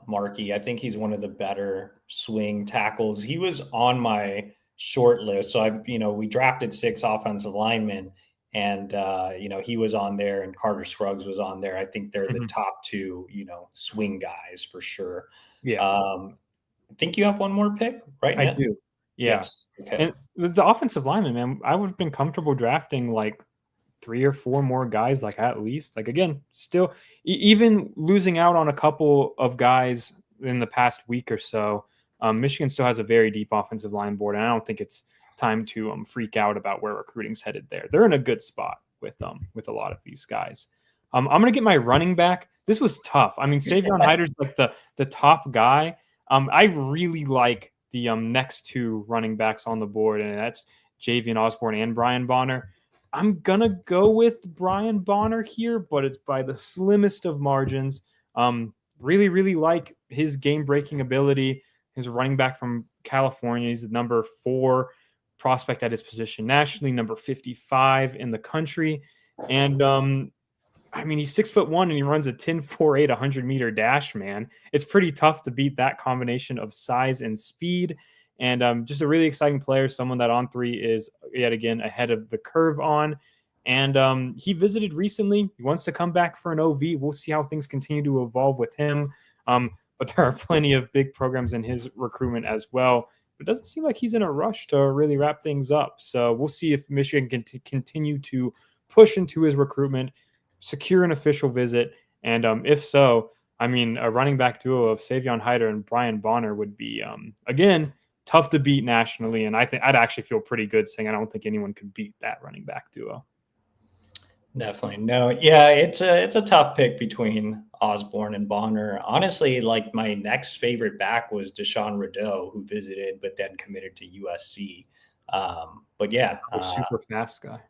Speaker 1: Markey. I think he's one of the better swing tackles. He was on my short list. So we drafted 6 offensive linemen, and he was on there, and Carter Scruggs was on there. I think they're the top 2, swing guys for sure.
Speaker 2: Yeah.
Speaker 1: I think you have one more pick right now.
Speaker 2: I do. Yeah.
Speaker 1: Yes. Okay.
Speaker 2: And the offensive lineman, man, I would have been comfortable drafting like 3 or 4 more guys, like at least. Like, again, still, even losing out on a couple of guys in the past week or so, Michigan still has a very deep offensive line board, and I don't think it's time to freak out about where recruiting's headed there. They're in a good spot with a lot of these guys. I'm going to get my running back. This was tough. I mean, Savion Hyder's like the top guy. I really like the next 2 running backs on the board, and that's Javian Osborne and Brian Bonner. I'm going to go with Brian Bonner here, but it's by the slimmest of margins. Really, really like his game-breaking ability. His running back from California. He's the number 4 prospect at his position nationally, number 55 in the country. And he's 6'1" and he runs a 10.48 100-meter dash, man. It's pretty tough to beat that combination of size and speed. And just a really exciting player, someone that On3 is yet again ahead of the curve on. And he visited recently. He wants to come back for an OV. We'll see how things continue to evolve with him. But there are plenty of big programs in his recruitment as well. It doesn't seem like he's in a rush to really wrap things up. So we'll see if Michigan can continue to push into his recruitment, secure an official visit. And if so, a running back duo of Savion Hyder and Brian Bonner would be, again, tough to beat nationally. And I think I'd actually feel pretty good saying I don't think anyone could beat that running back duo.
Speaker 1: Definitely. No, yeah, it's a tough pick between Osborne and Bonner. Honestly, like my next favorite back was Deshaun Rideau, who visited but then committed to USC. But yeah,
Speaker 2: super fast guy.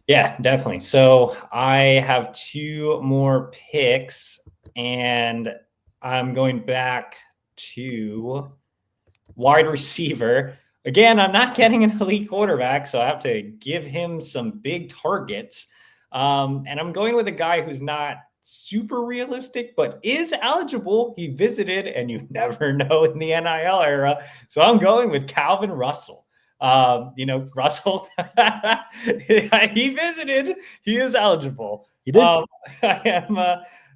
Speaker 1: Yeah, definitely. So I have 2 more picks, and I'm going back to wide receiver. Again, I'm not getting an elite quarterback, so I have to give him some big targets. And I'm going with a guy who's not super realistic, but is eligible. He visited, and you never know in the NIL era. So I'm going with Calvin Russell. Russell, he visited. He is eligible.
Speaker 2: He did.
Speaker 1: I am.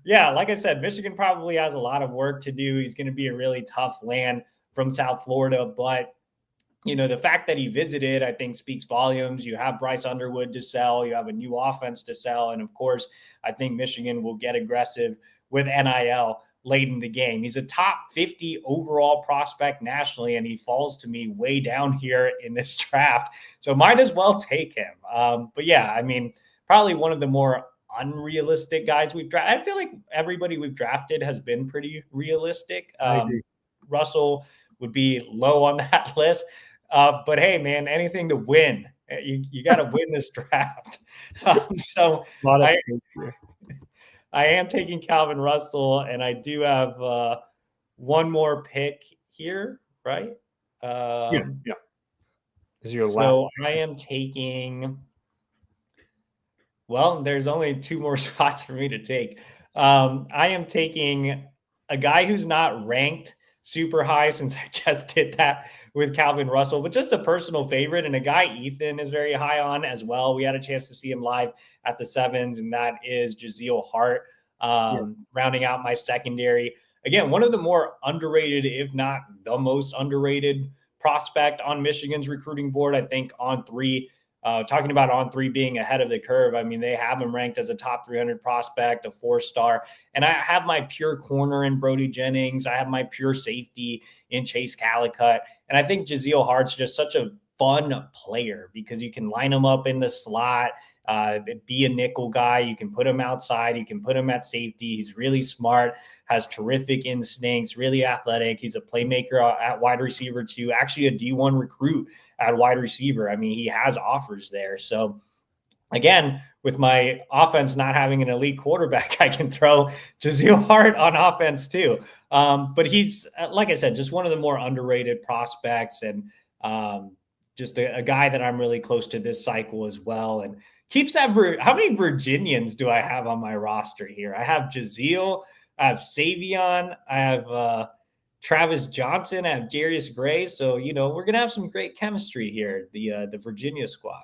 Speaker 1: Yeah, like I said, Michigan probably has a lot of work to do. He's going to be a really tough land from South Florida, but the fact that he visited, I think, speaks volumes. You have Bryce Underwood to sell. You have a new offense to sell. And of course, I think Michigan will get aggressive with NIL late in the game. He's a top 50 overall prospect nationally, and he falls to me way down here in this draft. So might as well take him. But yeah, probably one of the more unrealistic guys we've drafted. I feel like everybody we've drafted has been pretty realistic.
Speaker 2: I agree.
Speaker 1: Russell would be low on that list. But hey, man, anything to win. You got to win this draft. So
Speaker 2: A lot at stake here.
Speaker 1: I am taking Calvin Russell, and I do have one more pick here, right?
Speaker 2: Yeah. This is your
Speaker 1: So
Speaker 2: last.
Speaker 1: I am taking. Well, there's only 2 more spots for me to take. I am taking a guy who's not ranked super high, since I just did that with Calvin Russell, but just a personal favorite, and a guy Ethan is very high on as well. We had a chance to see him live at the Sevens, and that is Jazeel Hart, rounding out my secondary. Again, one of the more underrated, if not the most underrated prospect on Michigan's recruiting board. I think On3, talking about On3 being ahead of the curve. I mean, they have him ranked as a top 300 prospect, a 4-star. And I have my pure corner in Brody Jennings. I have my pure safety in Chase Calicut. And I think Jazeel Hart's just such a fun player because you can line him up in the slot, be a nickel guy. You can put him outside. You can put him at safety. He's really smart, has terrific instincts, really athletic. He's a playmaker at wide receiver too, actually a D1 recruit at wide receiver. I mean, he has offers there. So again, with my offense not having an elite quarterback, I can throw Jazeel Hart on offense too. But he's, like I said, just one of the more underrated prospects, and just a guy that I'm really close to this cycle as well. And keeps that. How many Virginians do I have on my roster here? I have Jazeel, I have Savion, I have Travis Johnson, I have Darius Gray. So, we're going to have some great chemistry here, the Virginia squad.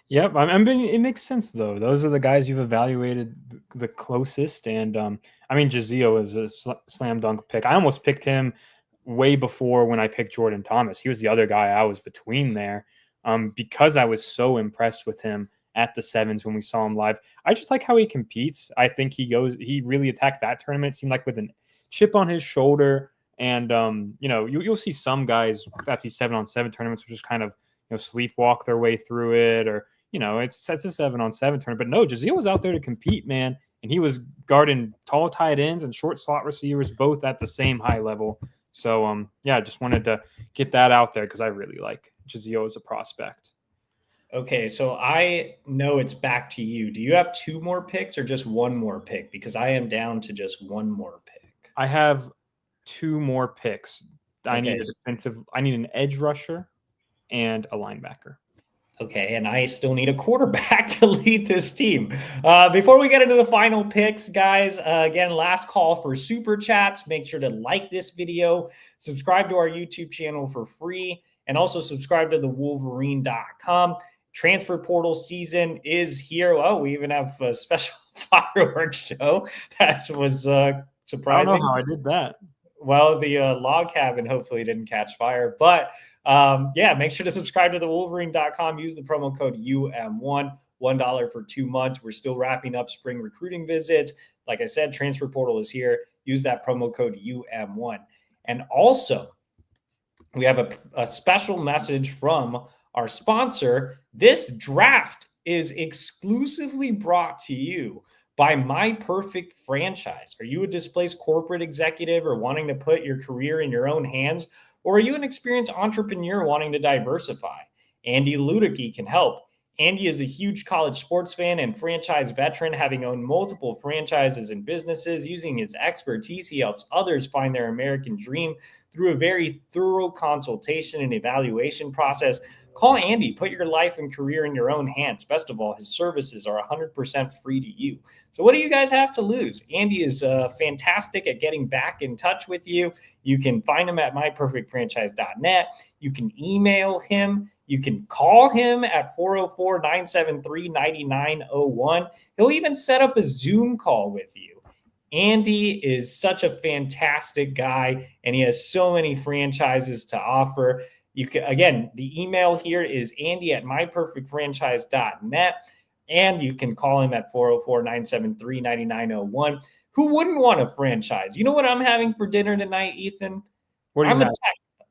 Speaker 2: Yep. I mean, it makes sense, though. Those are the guys you've evaluated the closest. And I mean, Jazeel is a slam dunk pick. I almost picked him way before when I picked Jordan Thomas. He was the other guy I was between there, because I was so impressed with him at the Sevens when we saw him live. I just like how he competes. I think he really attacked that tournament. It seemed like with a chip on his shoulder. And, you'll see some guys at these 7-on-7 tournaments which just kind of, sleepwalk their way through it, or, it's a 7-on-7 tournament. But no, Jazeel was out there to compete, man. And he was guarding tall tight ends and short slot receivers, both at the same high level. So, I just wanted to get that out there because I really like Jazeel as a prospect.
Speaker 1: Okay, so I know it's back to you. Do you have 2 more picks or just 1 more pick? Because I am down to just 1 more pick.
Speaker 2: I have 2 more picks.
Speaker 1: Okay.
Speaker 2: I need an edge rusher and a linebacker.
Speaker 1: Okay, and I still need a quarterback to lead this team. Before we get into the final picks, guys, again, last call for super chats. Make sure to like this video, subscribe to our YouTube channel for free, and also subscribe to the Wolverine.com. Transfer portal season is here. Oh, we even have a special fireworks show. That was surprising.
Speaker 2: I don't know how I did that.
Speaker 1: Well, the log cabin hopefully didn't catch fire. But make sure to subscribe to the Wolverine.com. Use the promo code UM1, $1 for 2 months. We're still wrapping up spring recruiting visits. Like I said, transfer portal is here. Use that promo code UM1. And also, we have a special message from our sponsor. This draft is exclusively brought to you by My Perfect Franchise. Are you a displaced corporate executive or wanting to put your career in your own hands? Or are you an experienced entrepreneur wanting to diversify? Andy Luedecke can help. Andy is a huge college sports fan and franchise veteran, having owned multiple franchises and businesses. Using his expertise, he helps others find their American dream through a very thorough consultation and evaluation process. Call Andy. Put your life and career in your own hands. Best of all, his services are 100% free to you. So what do you guys have to lose? Andy is fantastic at getting back in touch with you. You can find him at myperfectfranchise.net. You can email him. You can call him at 404-973-9901. He'll even set up a Zoom call with you. Andy is such a fantastic guy, and he has so many franchises to offer. You can, again, the email here is andy@myperfectfranchise.net, and you can call him at 404-973-9901. Who wouldn't want a franchise? You know what I'm having for dinner tonight, Ethan?
Speaker 2: What do you have?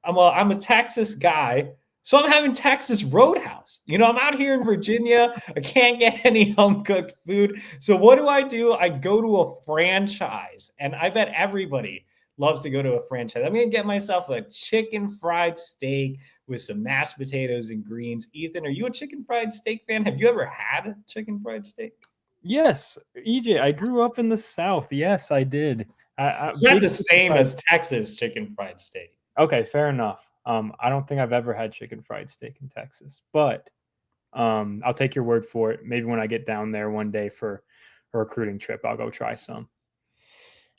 Speaker 1: I'm a Texas guy. So I'm having Texas Roadhouse. I'm out here in Virginia. I can't get any home cooked food. So what do? I go to a franchise, and I bet everybody loves to go to a franchise. I'm going to get myself a chicken fried steak with some mashed potatoes and greens. Ethan, are you a chicken fried steak fan? Have you ever had chicken fried steak?
Speaker 2: Yes, EJ, I grew up in the South. Yes, I did.
Speaker 1: It's not
Speaker 2: Big
Speaker 1: the
Speaker 2: chicken
Speaker 1: same
Speaker 2: fried.
Speaker 1: as Texas chicken fried steak.
Speaker 2: Okay, fair enough. I don't think I've ever had chicken fried steak in Texas, but I'll take your word for it. Maybe when I get down there one day for a recruiting trip, I'll go try some.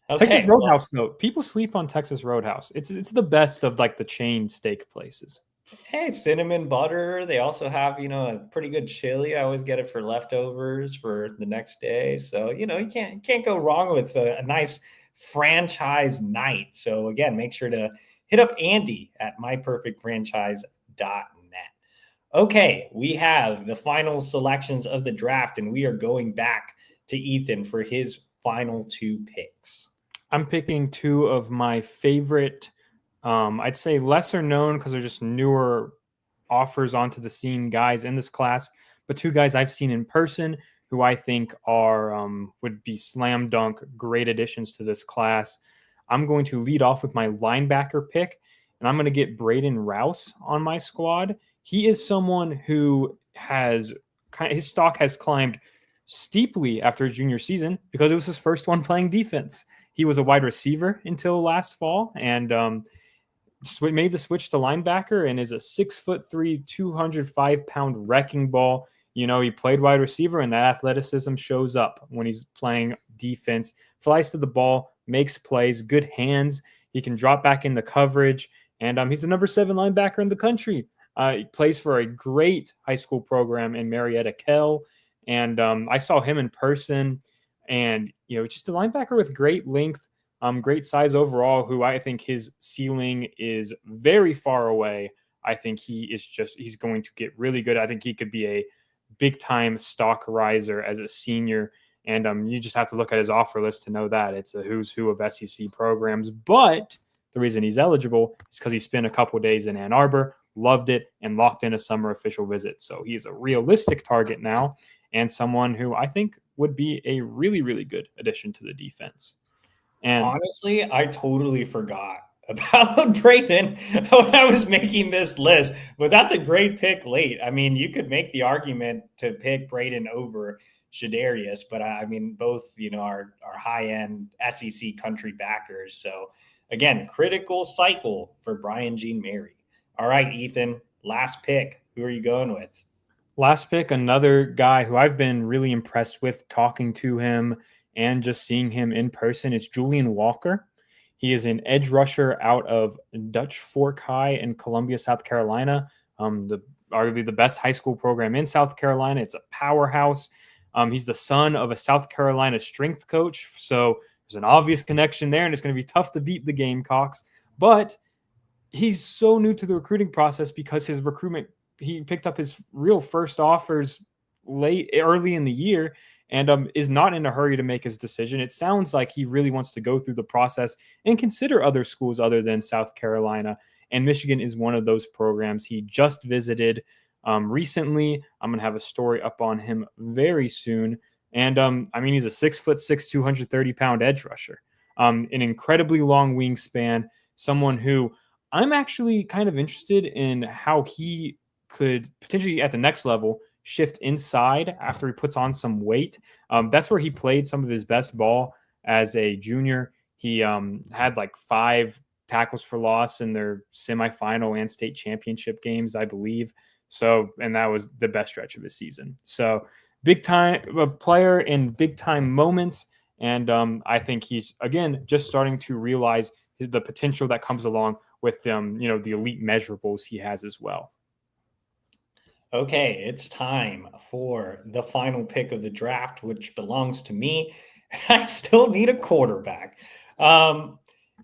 Speaker 2: Texas
Speaker 1: Okay, well,
Speaker 2: Roadhouse, though, people sleep on Texas Roadhouse. It's the best of like the chain steak places.
Speaker 1: hey, cinnamon butter. They also have, a pretty good chili. I always get it for leftovers for the next day. So, you can't go wrong with a nice franchise night. So again, make sure to hit up Andy at myperfectfranchise.net. Okay, we have the final selections of the draft, and we are going back to Ethan for his final two picks.
Speaker 2: I'm picking two of my favorite, I'd say lesser known because they're just newer offers onto the scene guys in this class, but two guys I've seen in person who I think are would be slam dunk great additions to this class. I'm going to lead off with my linebacker pick, and I'm going to get Braden Rouse on my squad. He is someone who has his stock has climbed steeply after his junior season because it was his first one playing defense. He was a wide receiver until last fall, and made the switch to linebacker and is a 6'3", 205-pound wrecking ball. He played wide receiver, and that athleticism shows up when he's playing defense. Flies to the ball, makes plays, good hands. He can drop back into coverage, and he's the number 7 linebacker in the country. He plays for a great high school program in Marietta Kell, and I saw him in person, and just a linebacker with great length, great size overall, who I think his ceiling is very far away. I think he's going to get really good. I think he could be a big time stock riser as a senior. And you just have to look at his offer list to know that it's a who's who of SEC programs. But the reason he's eligible is because he spent a couple days in Ann Arbor, loved it, and locked in a summer official visit. So he's a realistic target now and someone who I think would be a really, really good addition to the defense. And
Speaker 1: honestly, I totally forgot about Braden when I was making this list, but that's a great pick late. I mean, you could make the argument to pick Braden over Shadarius, but I mean, both, are high end SEC country backers. So again, critical cycle for Brian Jean Mary. All right, Ethan, last pick. Who are you going with?
Speaker 2: last pick, another guy who I've been really impressed with talking to him and just seeing him in person is Julian Walker. He is an edge rusher out of Dutch Fork High in Columbia, South Carolina. Arguably the best high school program in South Carolina. It's a powerhouse. He's the son of a South Carolina strength coach, so there's an obvious connection there, and it's going to be tough to beat the Gamecocks. But he's so new to the recruiting process because his recruitment, he picked up his real first offers early in the year, and is not in a hurry to make his decision. It sounds like he really wants to go through the process and consider other schools other than South Carolina. And Michigan is one of those programs. He just visited recently. I'm going to have a story up on him very soon. And he's a 6'6", 230-pound edge rusher, an incredibly long wingspan, someone who I'm actually kind of interested in how he could potentially at the next level shift inside after he puts on some weight. That's where he played some of his best ball as a junior. He had like 5 tackles for loss in their semifinal and state championship games, I believe. So, and that was the best stretch of his season. So big time a player in big time moments. And I think he's, again, just starting to realize the potential that comes along with the elite measurables he has as well.
Speaker 1: Okay, it's time for the final pick of the draft, which belongs to me. I still need a quarterback.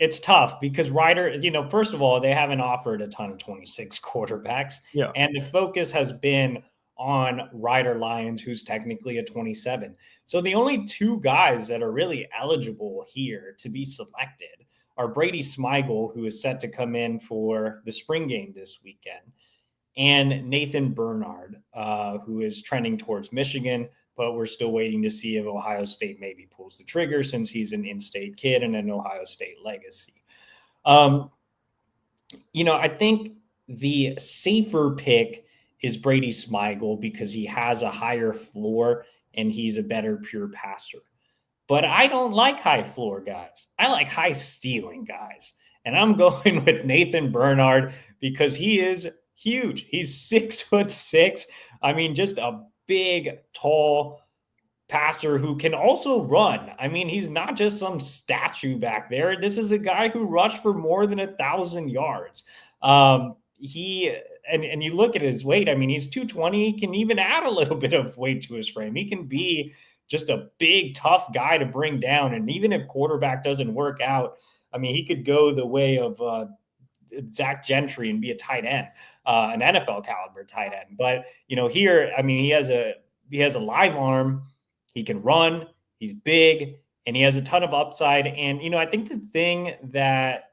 Speaker 1: It's tough because Ryder, first of all, they haven't offered a ton of 26 quarterbacks.
Speaker 2: Yeah.
Speaker 1: And the focus has been on Ryder Lyons, who's technically a 27. So the only 2 guys that are really eligible here to be selected are Brady Smigel, who is set to come in for the spring game this weekend, and Nathan Bernard, who is trending towards Michigan, but we're still waiting to see if Ohio State maybe pulls the trigger since he's an in-state kid and an Ohio State legacy. I think the safer pick is Brady Smigel because he has a higher floor and he's a better pure passer. But I don't like high floor guys. I like high ceiling guys. And I'm going with Nathan Bernard because he is huge. He's 6'6". I mean, just a big, tall passer who can also run. I mean, he's not just some statue back there. This is a guy who rushed for more than 1,000 yards. And you look at his weight. I mean, he's 220. He can even add a little bit of weight to his frame. He can be just a big, tough guy to bring down. And even if quarterback doesn't work out, I mean, he could go the way of Zach Gentry and be a tight end, an NFL caliber tight end. But, here, I mean, he has a live arm. He can run. He's big, and he has a ton of upside. And, I think the thing that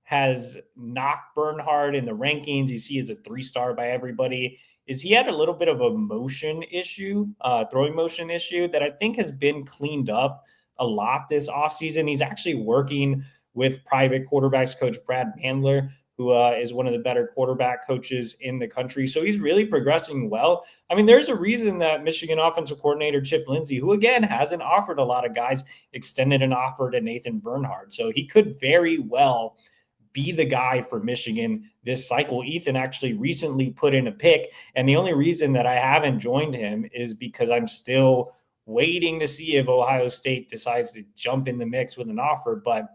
Speaker 1: has knocked Bernhard in the rankings, you see as a 3-star by everybody, is he had a little bit of a motion issue, throwing motion issue that I think has been cleaned up a lot this offseason. He's actually working with private quarterbacks coach Brad Mandler, who is one of the better quarterback coaches in the country. So he's really progressing well. I mean, there's a reason that Michigan offensive coordinator Chip Lindsey, who again hasn't offered a lot of guys, extended an offer to Nathan Bernhard. So he could very well be the guy for Michigan this cycle. Ethan actually recently put in a pick, and the only reason that I haven't joined him is because I'm still waiting to see if Ohio State decides to jump in the mix with an offer. But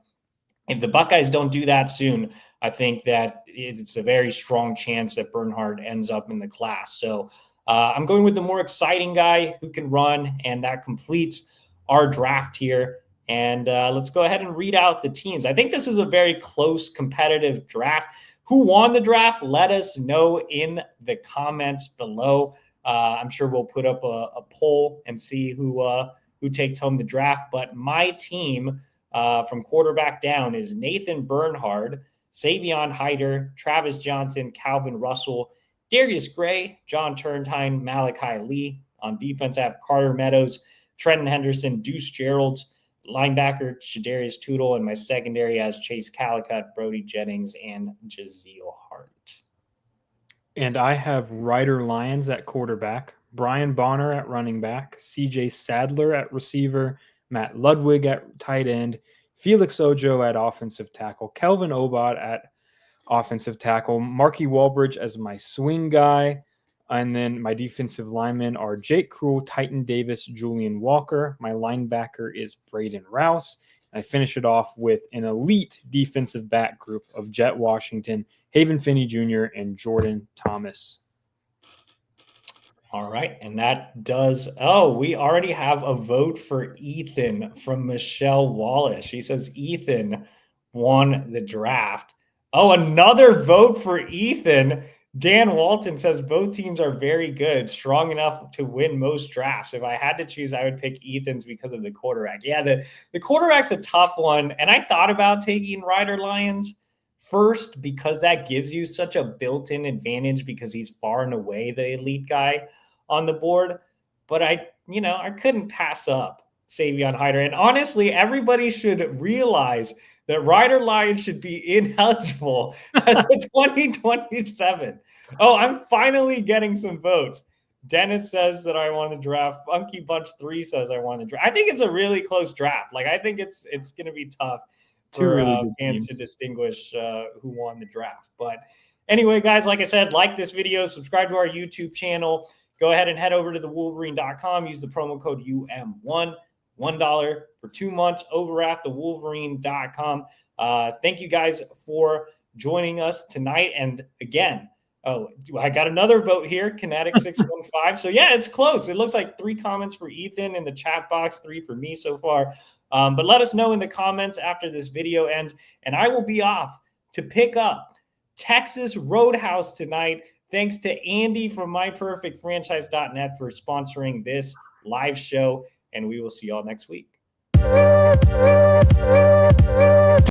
Speaker 1: if the Buckeyes don't do that soon, I think that it's a very strong chance that Bernhard ends up in the class. So I'm going with the more exciting guy who can run, and that completes our draft here. And let's go ahead and read out the teams. I think this is a very close, competitive draft. Who won the draft? Let us know in the comments below. I'm sure we'll put up a poll and see who takes home the draft. But my team from quarterback down is Nathan Bernhard, Savion Hyder, Travis Johnson, Calvin Russell, Darius Gray, John Turntine, Malachi Lee. On defense, I have Carter Meadows, Trenton Henderson, Deuce Gerald, linebacker Shadarius Tootle, and my secondary has Chase Calicut, Brody Jennings, and Jazeel Hart.
Speaker 2: And I have Ryder Lyons at quarterback, Brian Bonner at running back, CJ Sadler at receiver, Matt Ludwig at tight end, Felix Ojo at offensive tackle, Kelvin Obot at offensive tackle, Marky Walbridge as my swing guy, and then my defensive linemen are Jake Krull, Titan Davis, Julian Walker. My linebacker is Braden Rouse. And I finish it off with an elite defensive back group of Jet Washington, Haven Finney Jr., and Jordan Thomas.
Speaker 1: All right. And that does. Oh, we already have a vote for Ethan from Michelle Wallace. She says Ethan won the draft. Oh, another vote for Ethan. Dan Walton says both teams are very good, strong enough to win most drafts. If I had to choose, I would pick Ethan's because of the quarterback. Yeah, the quarterback's a tough one. And I thought about taking Ryder Lyons first because that gives you such a built-in advantage because he's far and away the elite guy on the board. But I couldn't pass up Savion Hyder. And honestly, everybody should realize that Ryder Lyons should be ineligible as a 2027. Oh, I'm finally getting some votes. Dennis says that I want to draft. Funky Bunch 3 says I want to draft. I think it's a really close draft. Like, I think it's going to be tough for fans to distinguish who won the draft. But anyway, guys, like I said, like this video, subscribe to our YouTube channel. Go ahead and head over to thewolverine.com. Use the promo code UM1. $1 for 2 months over at thewolverine.com. Thank you guys for joining us tonight. And again, I got another vote here, Kinetic 615. So yeah, it's close. It looks like 3 comments for Ethan in the chat box, 3 for me so far. But let us know in the comments after this video ends, and I will be off to pick up Texas Roadhouse tonight. Thanks to Andy from MyPerfectFranchise.net for sponsoring this live show. And we will see y'all next week.